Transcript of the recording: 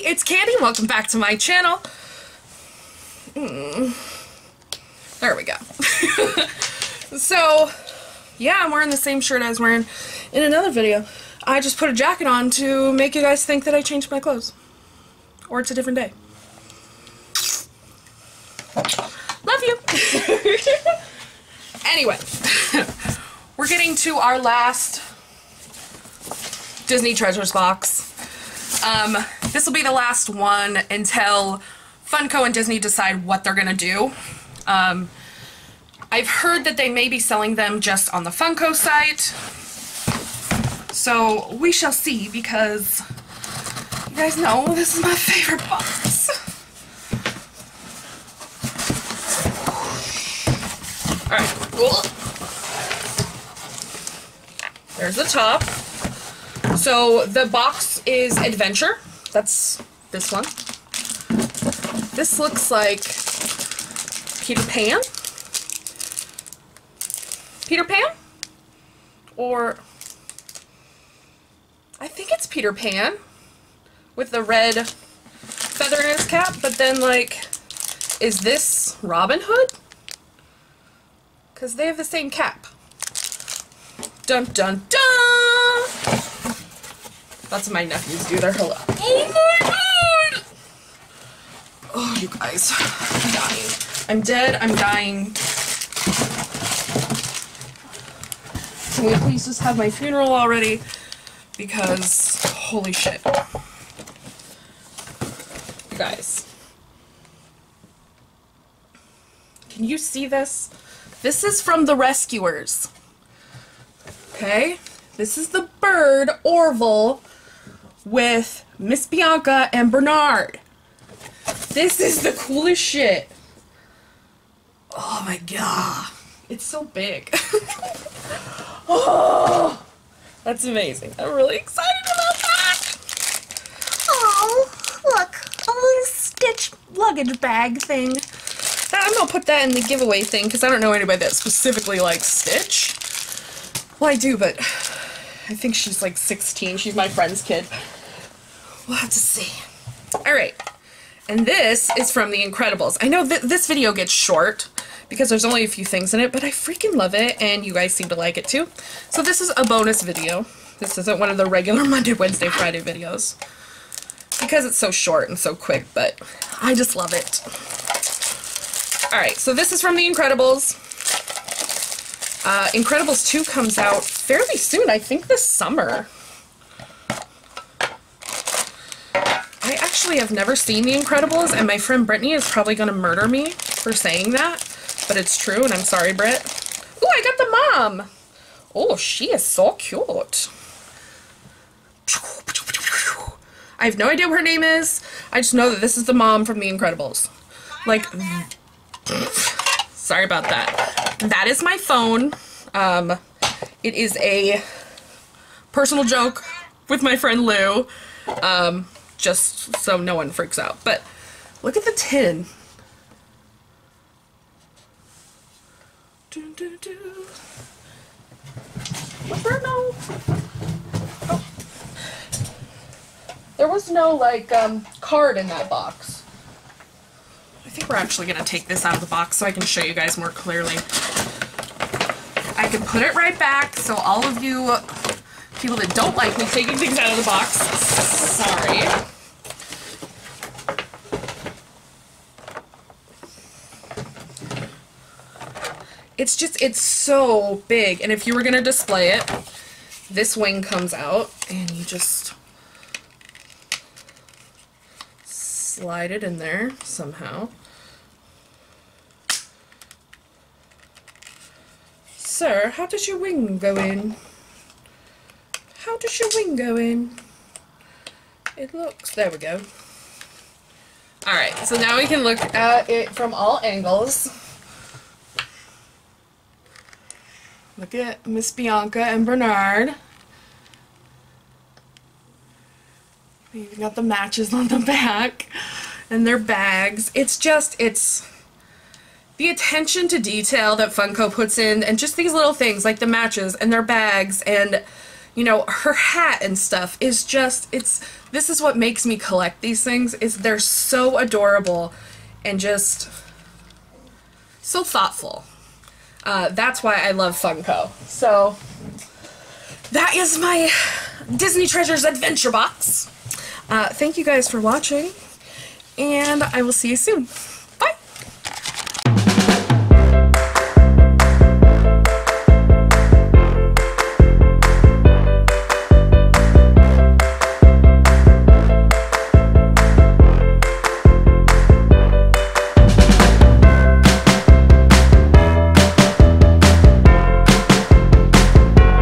it's Candy. Welcome back to my channel. There we go. So, yeah, I'm wearing the same shirt I was wearing in another video. I just put a jacket on to make you guys think that I changed my clothes. Or it's a different day. Love you! Anyway, we're getting to our last Disney Treasures box. This will be the last one until Funko and Disney decide what they're gonna do. I've heard that they may be selling them just on the Funko site. So we shall see, because you guys know this is my favorite box. Alright, there's the top. So the box is Adventure. That's this one. This looks like Peter Pan? Peter Pan? Or I think it's Peter Pan with the red feather in his cap, but then, like, is this Robin Hood? Because they have the same cap. Dun dun dun! That's what my nephews do. They're hello. Oh my god! Oh, you guys. I'm dying. I'm dead. I'm dying. Can we please just have my funeral already? Because, holy shit. You guys. Can you see this? This is from The Rescuers. Okay? This is the bird, Orville, with Miss Bianca and Bernard. This is the coolest shit. Oh my god. It's so big. Oh, that's amazing. I'm really excited about that. Oh, look. A little Stitch luggage bag thing. I'm gonna put that in the giveaway thing because I don't know anybody that specifically likes Stitch. Well, I do, but I think she's like 16. She's my friend's kid. We'll have to see. Alright. And this is from The Incredibles. I know this video gets short because there's only a few things in it, but I freaking love it, and you guys seem to like it too. So this is a bonus video. This isn't one of the regular Monday, Wednesday, Friday videos because it's so short and so quick, but I just love it. Alright, so this is from The Incredibles. Incredibles 2 comes out fairly soon, I think this summer. I actually have never seen The Incredibles, and my friend Brittany is probably going to murder me for saying that, but it's true, and I'm sorry, Britt. Ooh, I got the mom! Oh, she is so cute. I have no idea what her name is. I just know that this is the mom from The Incredibles. Like, sorry about that. That is my phone. It is a personal joke with my friend Lou. Just so no one freaks out. But look at the tin. Was there no... Oh. There was no, like, card in that box. I think we're actually going to take this out of the box so I can show you guys more clearly. I can put it right back, so all of you people that don't like me taking things out of the box, sorry. It's just, it's so big, and if you were going to display it, this wing comes out, and you just slide it in there somehow. Sir, how does your wing go in? How does your wing go in? It looks... There we go. Alright, so now we can look at it from all angles. Look at Miss Bianca and Bernard. We even got the matches on the back. And their bags. It's just, it's... the attention to detail that Funko puts in, and just these little things like the matches and their bags, and You know, her hat and stuff is just, this is what makes me collect these things, is they're so adorable and just so thoughtful. That's why I love Funko. So, that is my Disney Treasures Adventure Box. Thank you guys for watching, and I will see you soon.